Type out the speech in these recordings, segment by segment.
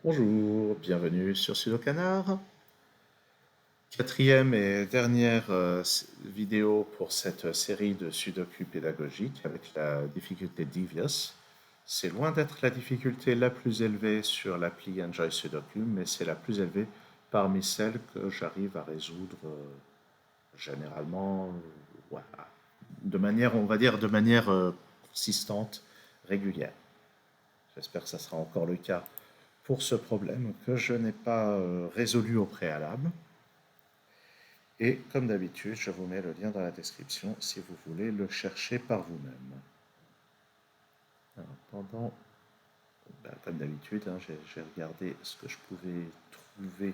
Bonjour, bienvenue sur Sudo Canard. Quatrième et dernière vidéo pour cette série de sudoku pédagogiques avec la difficulté Devious. C'est loin d'être la difficulté la plus élevée sur l'appli Enjoy Sudoku, mais c'est la plus élevée parmi celles que j'arrive à résoudre généralement, voilà, de manière, on va dire, de manière consistante, régulière. J'espère que ça sera encore le cas pour ce problème que je n'ai pas résolu au préalable. Et comme d'habitude, je vous mets le lien dans la description si vous voulez le chercher par vous-même. Pendant, comme d'habitude, hein, j'ai regardé ce que je pouvais trouver.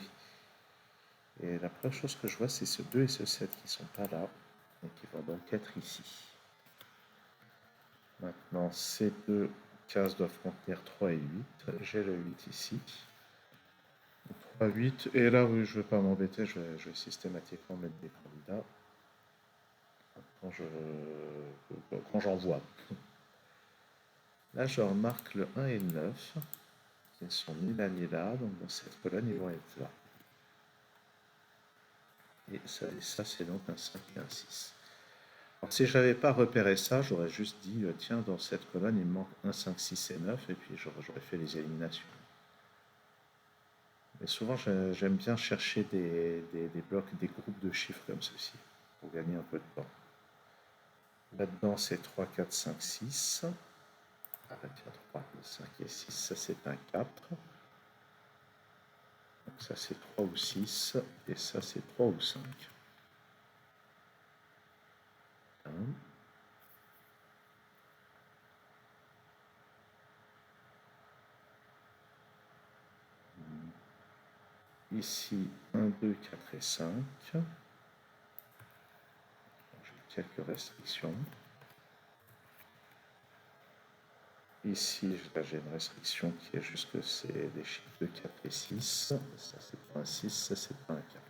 Et la première chose que je vois, c'est ce 2 et ce 7 qui ne sont pas là et qui vont donc être ici. Maintenant, ces deux cases doivent contenir 3 et 8. J'ai le 8 ici. 3, 8. Et là, oui, je ne vais pas m'embêter, je vais systématiquement mettre des candidats quand j'en vois. Là, je remarque le 1 et le 9 qui ne sont ni là ni là, donc dans cette colonne, ils vont être là. Et ça c'est donc un 5 et un 6. Alors, si je n'avais pas repéré ça, j'aurais juste dit, tiens, dans cette colonne, il me manque un 5, 6 et 9, et puis j'aurais fait les éliminations. Mais souvent, j'aime bien chercher des blocs, des groupes de chiffres comme ceci, pour gagner un peu de temps. Là-dedans, c'est 3, 4, 5, 6. Ah, tiens, 3, 5 et 6, ça c'est un 4. Donc ça c'est 3 ou 6, et ça c'est 3 ou 5. Ici, 1, 2, 4 et 5. J'ai quelques restrictions. Ici, là, j'ai une restriction qui est juste que c'est des chiffres de 4 et 6. Ça, c'est pas un 6, ça, c'est pas un 4.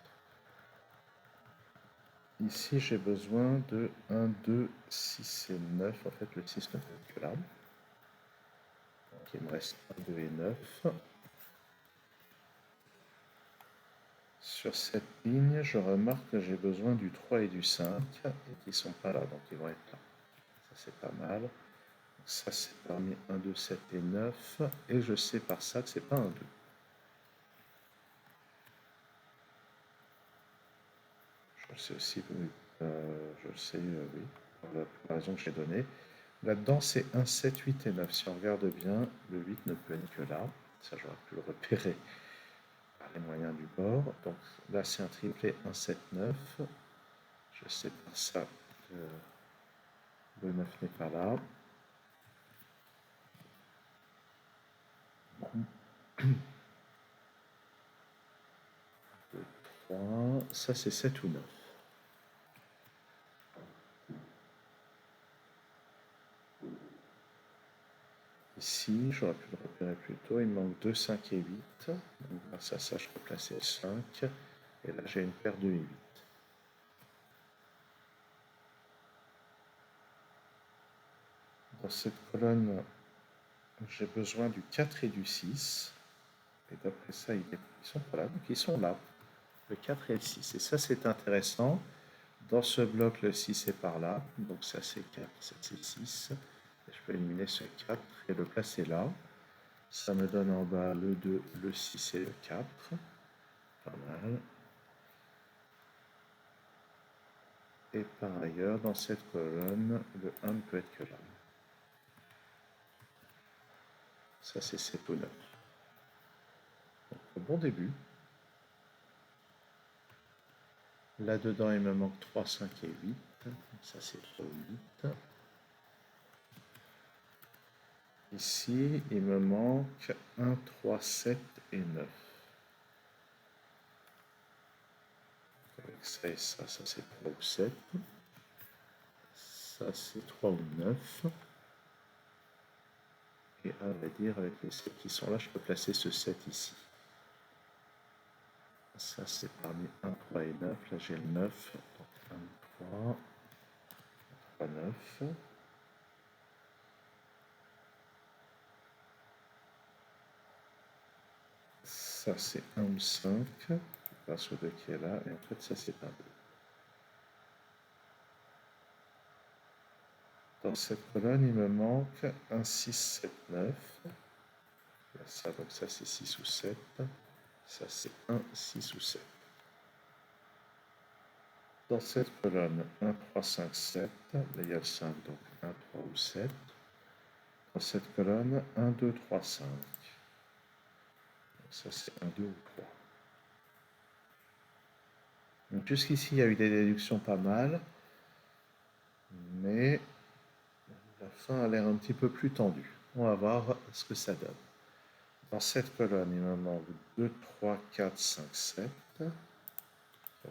Ici, j'ai besoin de 1, 2, 6 et 9. En fait, le 6 ne fait que là. Donc, il me reste 1, 2 et 9. Sur cette ligne, je remarque que j'ai besoin du 3 et du 5 et qui ne sont pas là, donc ils vont être là. Ça, c'est pas mal. Ça, c'est parmi 1, 2, 7 et 9. Et je sais par ça que c'est pas un 2. Je le sais aussi, oui. Je le sais, oui, pour la raison que j'ai donnée. Là-dedans, c'est 1, 7, 8 et 9. Si on regarde bien, le 8 ne peut être que là. Ça, j'aurais pu le repérer par les moyens du bord. Donc là, c'est un triplé 1, 7, 9. Je sais par ça que le 9 n'est pas là. Le 3, ça c'est 7 ou 9. Ici, j'aurais pu le repérer plus tôt, il me manque 2, 5 et 8. Donc grâce à ça, je peux placer 5. Et là, j'ai une paire de 8. Dans cette colonne, j'ai besoin du 4 et du 6. Et d'après ça, ils sont pas là, donc ils sont là. Le 4 et le 6. Et ça, c'est intéressant. Dans ce bloc, le 6 est par là. Donc ça, c'est 4, ça, c'est 6. Et je peux éliminer ce 4 et le placer là. Ça me donne en bas le 2, le 6 et le 4. Pas mal. Et par ailleurs, dans cette colonne, le 1 ne peut être que là. Ça, c'est 7 ou 9. Donc, bon début. Là-dedans, il me manque 3, 5 et 8. Donc, ça, c'est 3 ou 8. Ici, il me manque 1, 3, 7 et 9. Avec ça et ça, ça c'est 3 ou 7. Ça, c'est 3 ou 9. Et à vrai dire, avec les 7 qui sont là, je peux placer ce 7 ici. Ça, c'est parmi 1, 3 et 9. Là, j'ai le 9. Donc 1, 3, 3, 9. Ça, c'est 1 ou 5. Je passe au 2 qui est là. Et en fait, ça, c'est un 2. Dans cette colonne, il me manque un 6, 7, 9. Là, ça, donc ça, c'est 6 ou 7. Ça, c'est 1, 6 ou 7. Dans cette colonne, 1, 3, 5, 7. Là, il y a le 5, donc 1, 3 ou 7. Dans cette colonne, 1, 2, 3, 5. Ça, c'est 1, 2 ou 3. Donc, jusqu'ici, il y a eu des déductions pas mal, mais la fin a l'air un petit peu plus tendue. On va voir ce que ça donne. Dans cette colonne, il me manque 2, 3, 4, 5, 7. 4,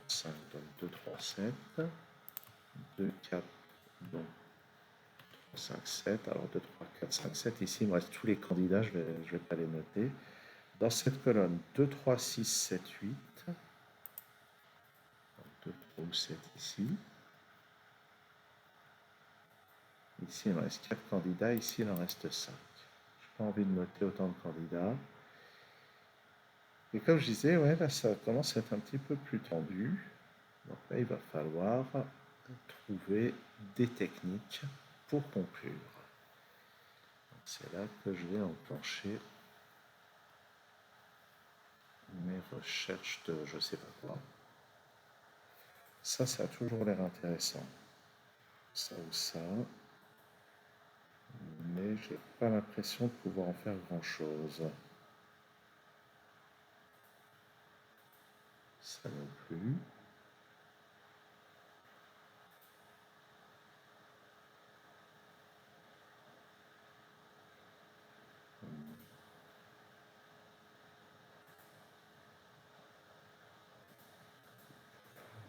5, donc 2, 3, 7. 2, 4, donc 3, 5, 7. Alors 2, 3, 4, 5, 7. Ici, il me reste tous les candidats, je vais pas les noter. Dans cette colonne, 2, 3, 6, 7, 8. 2, 3 ou 7 ici. Ici, il me reste 4 candidats. Ici, il en reste 5. Je n'ai pas envie de noter autant de candidats. Et comme je disais, ouais, là, ça commence à être un petit peu plus tendu. Donc là, il va falloir trouver des techniques pour conclure. C'est là que je vais enclencher mes recherches de je sais pas quoi. Ça a toujours l'air intéressant. Ça ou ça. Mais j'ai pas l'impression de pouvoir en faire grand-chose. Ça non plus.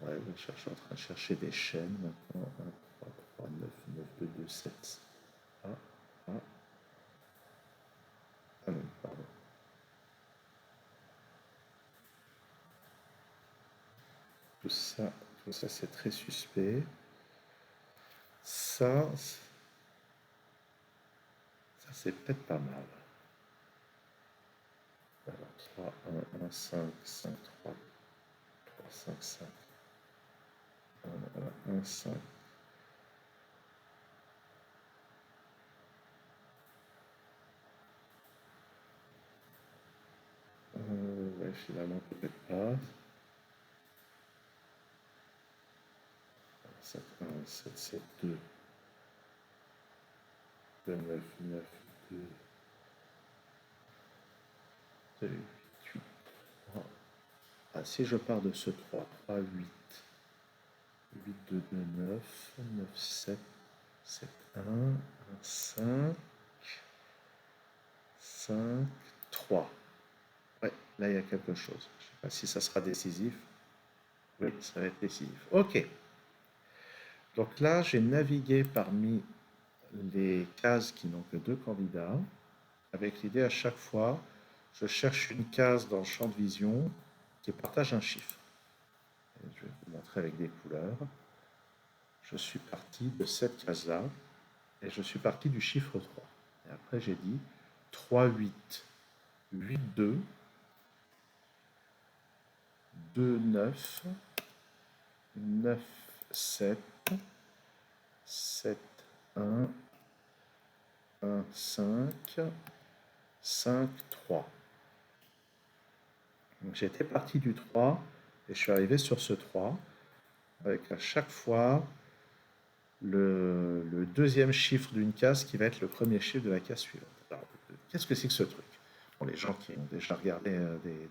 Ouais, je suis en train de chercher des chaînes maintenant. 1, 3, 3, 9, 9, 2, 2, 7. Ah, ah. Ah non, pardon. Tout ça c'est très suspect. Ça c'est peut-être pas mal. Alors 3, 1, 1, 5, 5, 3, 3, 5, 5. 1, 1, 1, 5. Ouais, finalement peut-être pas. 7, 1, 7, 7, 2. 2, 9, 9, 2. 2, 8, 8, 3. Ah, si je pars de ce 3, 3, 8. 8, 2, 2, 9, 9, 7, 7, 1, 1, 5, 5, 3. Ouais, là il y a quelque chose. Je ne sais pas si ça sera décisif. Oui, ça va être décisif. Ok. Donc là, j'ai navigué parmi les cases qui n'ont que deux candidats, avec l'idée à chaque fois, je cherche une case dans le champ de vision qui partage un chiffre. Et je vais vous montrer avec des couleurs. Je suis parti de cette case-là, et je suis parti du chiffre 3. Et après, j'ai dit 3, 8, 8, 2, 2, 9, 9, 7, 7, 1, 1, 5, 5, 3. Donc j'étais parti du 3 et je suis arrivé sur ce 3 avec à chaque fois le deuxième chiffre d'une case qui va être le premier chiffre de la case suivante. Alors, qu'est-ce que c'est que ce truc? Bon, les gens qui ont déjà regardé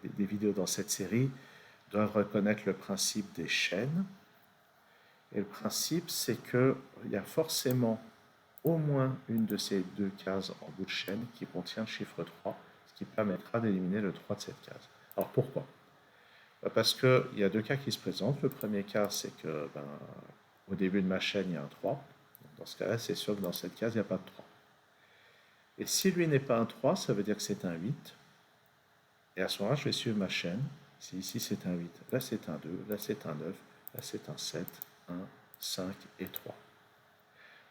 des vidéos dans cette série doivent reconnaître le principe des chaînes. Et le principe, c'est qu'il y a forcément au moins une de ces deux cases en bout de chaîne qui contient le chiffre 3, ce qui permettra d'éliminer le 3 de cette case. Alors pourquoi? Parce qu'il y a deux cas qui se présentent. Le premier cas, c'est que au début de ma chaîne, il y a un 3. Donc dans ce cas-là, c'est sûr que dans cette case, il n'y a pas de 3. Et si lui n'est pas un 3, ça veut dire que c'est un 8. Et à ce moment-là, je vais suivre ma chaîne. Si ici c'est un 8, là c'est un 2, là c'est un 9, là c'est un 7, 1, 5 et 3.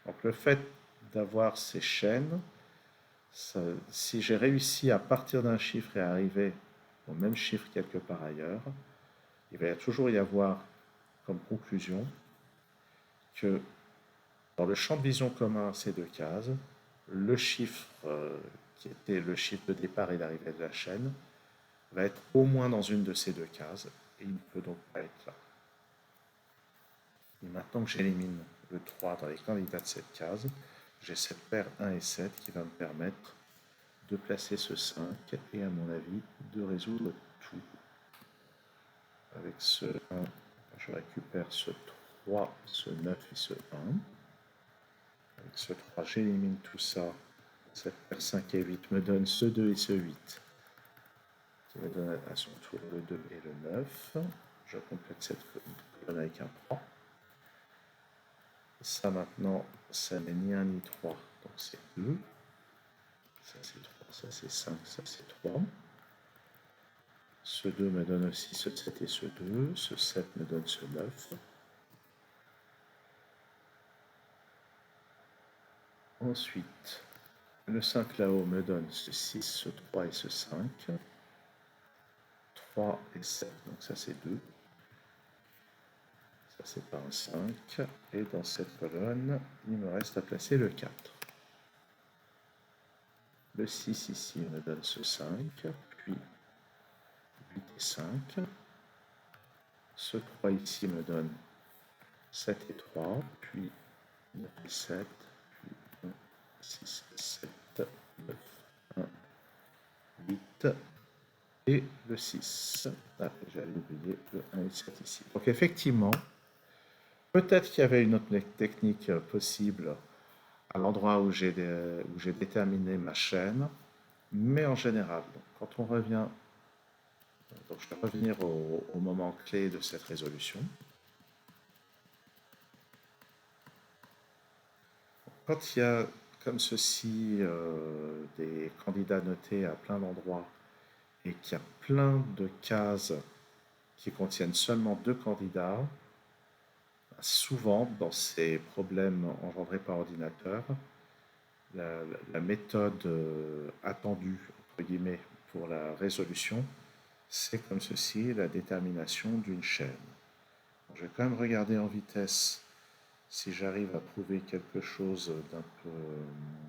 Donc le fait d'avoir ces chaînes, ça, si j'ai réussi à partir d'un chiffre et à arriver au même chiffre quelque part ailleurs, il va toujours y avoir comme conclusion que dans le champ de vision commun à ces deux cases, le chiffre qui était le chiffre de départ et d'arrivée de la chaîne va être au moins dans une de ces deux cases et il ne peut donc pas être là. Et maintenant que j'élimine le 3 dans les candidats de cette case, j'ai cette paire 1 et 7 qui va me permettre de placer ce 5 et à mon avis de résoudre tout. Avec ce 1, je récupère ce 3, ce 9 et ce 1. Avec ce 3, j'élimine tout ça. Cette paire 5 et 8 me donne ce 2 et ce 8, qui me donne à son tour le 2 et le 9. Je complète cette colonne avec un 3. Ça maintenant, ça n'est ni 1 ni 3, donc c'est 2. Ça c'est 3, ça c'est 5, ça c'est 3. Ce 2 me donne aussi ce 7 et ce 2. Ce 7 me donne ce 9. Ensuite, le 5 là-haut me donne ce 6, ce 3 et ce 5. 3 et 7, donc ça c'est 2. Ça c'est pas un 5. Et dans cette colonne, il me reste à placer le 4. Le 6 ici me donne ce 5, puis 8 et 5. Ce 3 ici me donne 7 et 3, puis 9 et 7, puis 1, 6, 7, 9, 1, 8 et le 6. Ah, j'avais oublié le 1 et 7 ici. Donc effectivement, peut-être qu'il y avait une autre technique possible à l'endroit où j'ai déterminé ma chaîne, mais en général, donc, quand on revient, donc je vais revenir au moment clé de cette résolution. Quand il y a comme ceci des candidats notés à plein d'endroits et qu'il y a plein de cases qui contiennent seulement 2 candidats, souvent dans ces problèmes engendrés par ordinateur, la méthode attendue entre guillemets pour la résolution, c'est comme ceci, la détermination d'une chaîne. Je vais quand même regarder en vitesse si j'arrive à trouver quelque chose d'un peu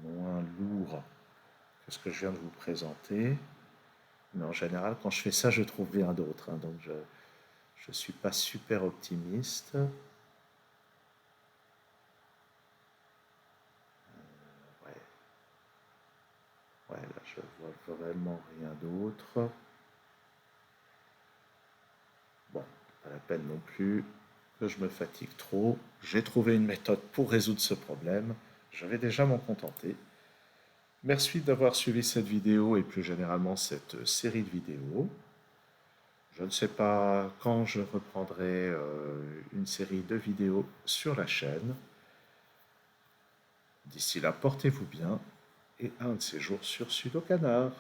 moins lourd que ce que je viens de vous présenter. Mais en général, quand je fais ça, je trouve bien d'autres. Donc je ne suis pas super optimiste. Ouais, là, je vois vraiment rien d'autre. Bon, pas la peine non plus que je me fatigue trop. J'ai trouvé une méthode pour résoudre ce problème. Je vais déjà m'en contenter. Merci d'avoir suivi cette vidéo et plus généralement cette série de vidéos. Je ne sais pas quand je reprendrai une série de vidéos sur la chaîne. D'ici là, portez-vous bien et un de ces jours sur Sudokanar.